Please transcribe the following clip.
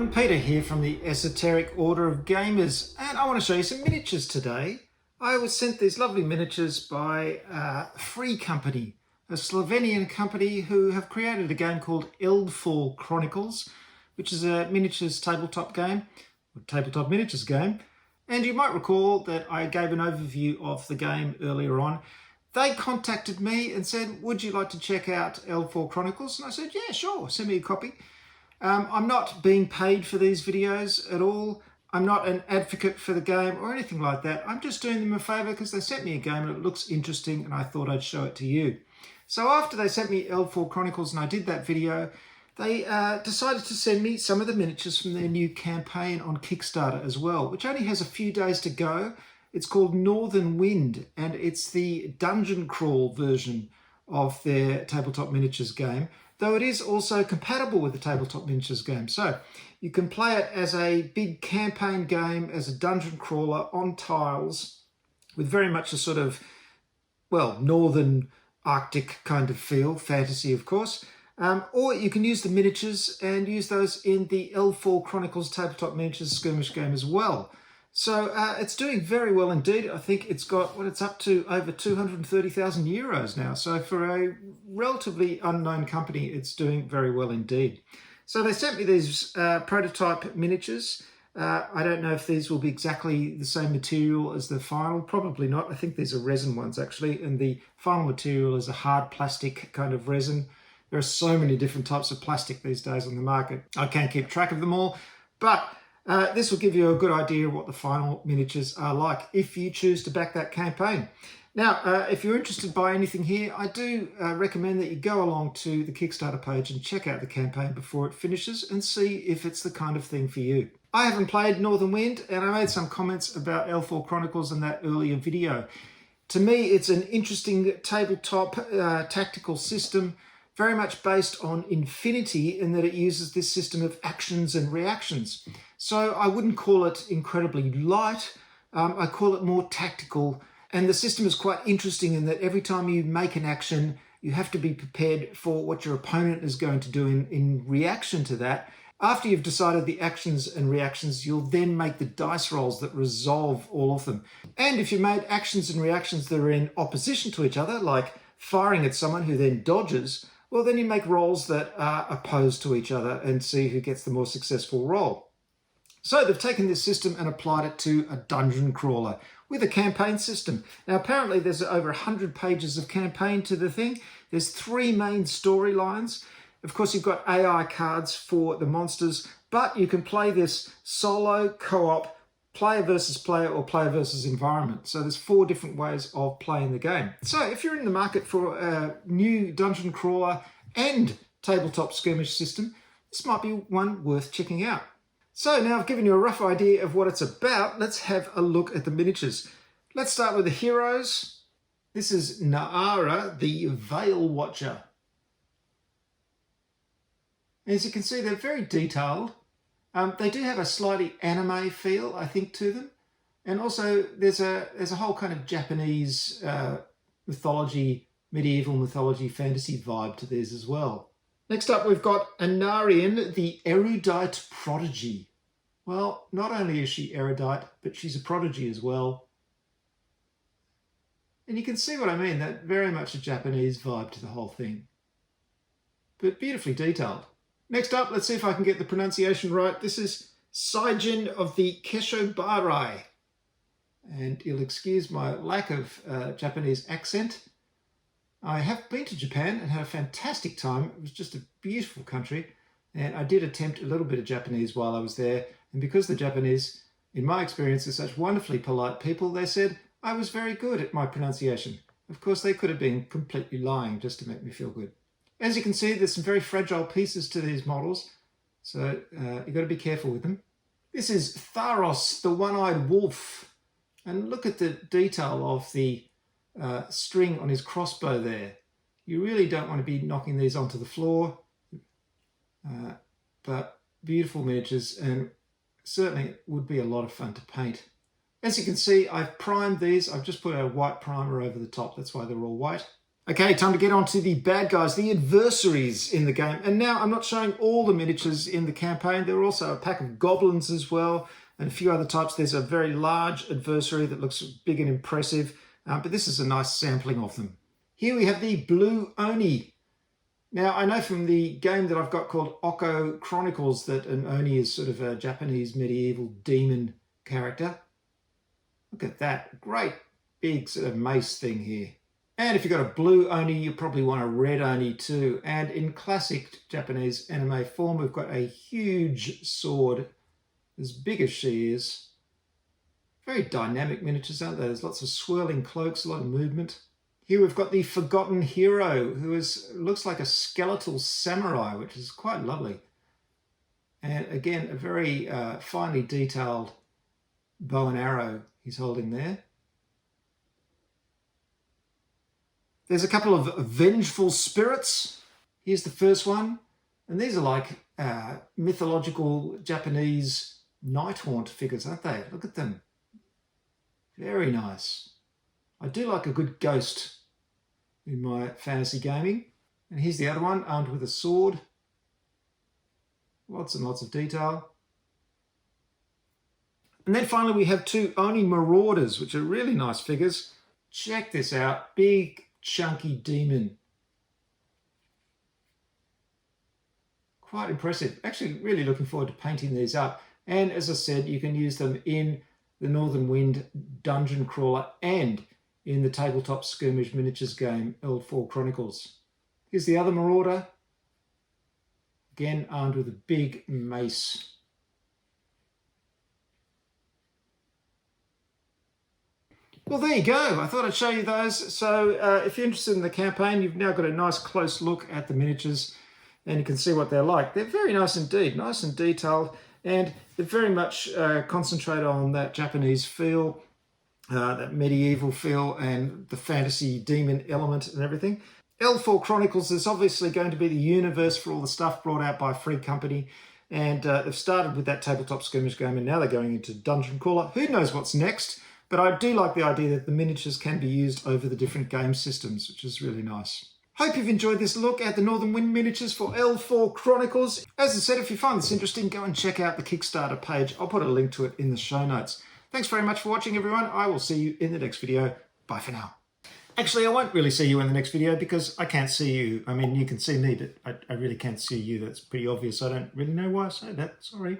everyone, Peter here from the Esoteric Order of Gamers, and I want to show you some miniatures today. I was sent these lovely miniatures by Free Company, a Slovenian company who have created a game called Eldfall Chronicles, which is a miniatures tabletop game, or tabletop miniatures game. And you might recall that I gave an overview of the game earlier on. They contacted me and said, would you like to check out Eldfall Chronicles? And I said, yeah, sure, send me a copy. I'm not being paid for these videos at all. I'm not an advocate for the game or anything like that. I'm just doing them a favour because they sent me a game and it looks interesting and I thought I'd show it to you. So after they sent me Eldfall Chronicles and I did that video, they decided to send me some of the miniatures from their new campaign on Kickstarter as well, which only has a few days to go. It's called Northern Wind, and it's the dungeon crawl version of their tabletop miniatures game, though it is also compatible with the tabletop miniatures game. So you can play it as a big campaign game, as a dungeon crawler on tiles, with very much a sort of, well, northern Arctic kind of feel, fantasy of course. Or you can use the miniatures and use those in the Eldfall Chronicles tabletop miniatures skirmish game as well. So it's doing very well indeed. I think it's got, what it's up to, over 230,000 euros now. So for a relatively unknown company, it's doing very well indeed. So they sent me these prototype miniatures. I don't know if these will be exactly the same material as the final. Probably not. I think these are resin ones actually. And the final material is a hard plastic kind of resin. There are so many different types of plastic these days on the market. I can't keep track of them all. But this will give you a good idea of what the final miniatures are like if you choose to back that campaign. Now, if you're interested by anything here, I do recommend that you go along to the Kickstarter page and check out the campaign before it finishes and see if it's the kind of thing for you. I haven't played Northern Wind, and I made some comments about Eldfall Chronicles in that earlier video. To me, it's an interesting tabletop tactical system, very much based on Infinity in that it uses this system of actions and reactions. So I wouldn't call it incredibly light, I call it more tactical. And the system is quite interesting in that every time you make an action, you have to be prepared for what your opponent is going to do in reaction to that. After you've decided the actions and reactions, you'll then make the dice rolls that resolve all of them. And if you made actions and reactions that are in opposition to each other, like firing at someone who then dodges, well, then you make rolls that are opposed to each other and see who gets the more successful roll. So they've taken this system and applied it to a dungeon crawler with a campaign system. Now, apparently there's over 100 pages of campaign to the thing. There's 3 main storylines. Of course, you've got AI cards for the monsters, but you can play this solo, co-op, player versus player, or player versus environment. So there's 4 different ways of playing the game. So if you're in the market for a new dungeon crawler and tabletop skirmish system, this might be one worth checking out. So now I've given you a rough idea of what it's about. Let's have a look at the miniatures. Let's start with the heroes. This is Naara, the Veil Watcher. As you can see, they're very detailed. They do have a slightly anime feel, I think, to them. And also there's a whole kind of Japanese mythology, medieval mythology, fantasy vibe to these as well. Next up, we've got Anarian, the erudite prodigy. Well, not only is she erudite, but she's a prodigy as well. And you can see what I mean, that very much a Japanese vibe to the whole thing. But beautifully detailed. Next up, let's see if I can get the pronunciation right. This is Saijin of the Keshobarai. And you'll excuse my lack of Japanese accent. I have been to Japan and had a fantastic time. It was just a beautiful country. And I did attempt a little bit of Japanese while I was there. And because the Japanese, in my experience, are such wonderfully polite people, they said I was very good at my pronunciation. Of course, they could have been completely lying just to make me feel good. As you can see, there's some very fragile pieces to these models, so you've got to be careful with them. This is Tharos, the one-eyed wolf. And look at the detail of the string on his crossbow there. You really don't want to be knocking these onto the floor, but beautiful miniatures, and certainly would be a lot of fun to paint. As you can see, I've primed these. I've just put a white primer over the top. That's why they're all white. Okay, time to get on to the bad guys, the adversaries in the game. And now I'm not showing all the miniatures in the campaign. There are also a pack of goblins as well, and a few other types. There's a very large adversary that looks big and impressive, but this is a nice sampling of them. Here we have the blue Oni. Now, I know from the game that I've got called Eldfall Chronicles that an Oni is sort of a Japanese medieval demon character. Look at that, great big sort of mace thing here. And if you've got a blue Oni, you probably want a red Oni too. And in classic Japanese anime form, we've got a huge sword, as big as she is. Very dynamic miniatures, aren't they? There's lots of swirling cloaks, a lot of movement. Here we've got the Forgotten Hero, who looks like a skeletal samurai, which is quite lovely. And again, a very finely detailed bow and arrow he's holding there. There's a couple of vengeful spirits. Here's the first one. And these are like mythological Japanese night haunt figures, aren't they? Look at them. Very nice. I do like a good ghost in my fantasy gaming. And here's the other one, armed with a sword. Lots and lots of detail. And then finally we have two Oni Marauders, which are really nice figures. Check this out. Big, chunky demon. Quite impressive. Actually, really looking forward to painting these up. And as I said, you can use them in the Northern Wind Dungeon Crawler and in the tabletop skirmish miniatures game, Eldfall Chronicles. Here's the other Marauder. Again, armed with a big mace. Well, there you go. I thought I'd show you those. So if you're interested in the campaign, you've now got a nice close look at the miniatures and you can see what they're like. They're very nice indeed, nice and detailed, and they're very much concentrated on that Japanese feel, that medieval feel, and the fantasy demon element and everything. Eldfall Chronicles is obviously going to be the universe for all the stuff brought out by Free Company, and they've started with that tabletop skirmish game and now they're going into Dungeon Crawler. Who knows what's next? But I do like the idea that the miniatures can be used over the different game systems, which is really nice. Hope you've enjoyed this look at the Northern Wind miniatures for Eldfall Chronicles. As I said, if you find this interesting, go and check out the Kickstarter page. I'll put a link to it in the show notes. Thanks very much for watching, everyone. I will see you in the next video. Bye for now. Actually, I won't really see you in the next video because I can't see you. I mean, you can see me, but I really can't see you. That's pretty obvious. I don't really know why I say that. Sorry.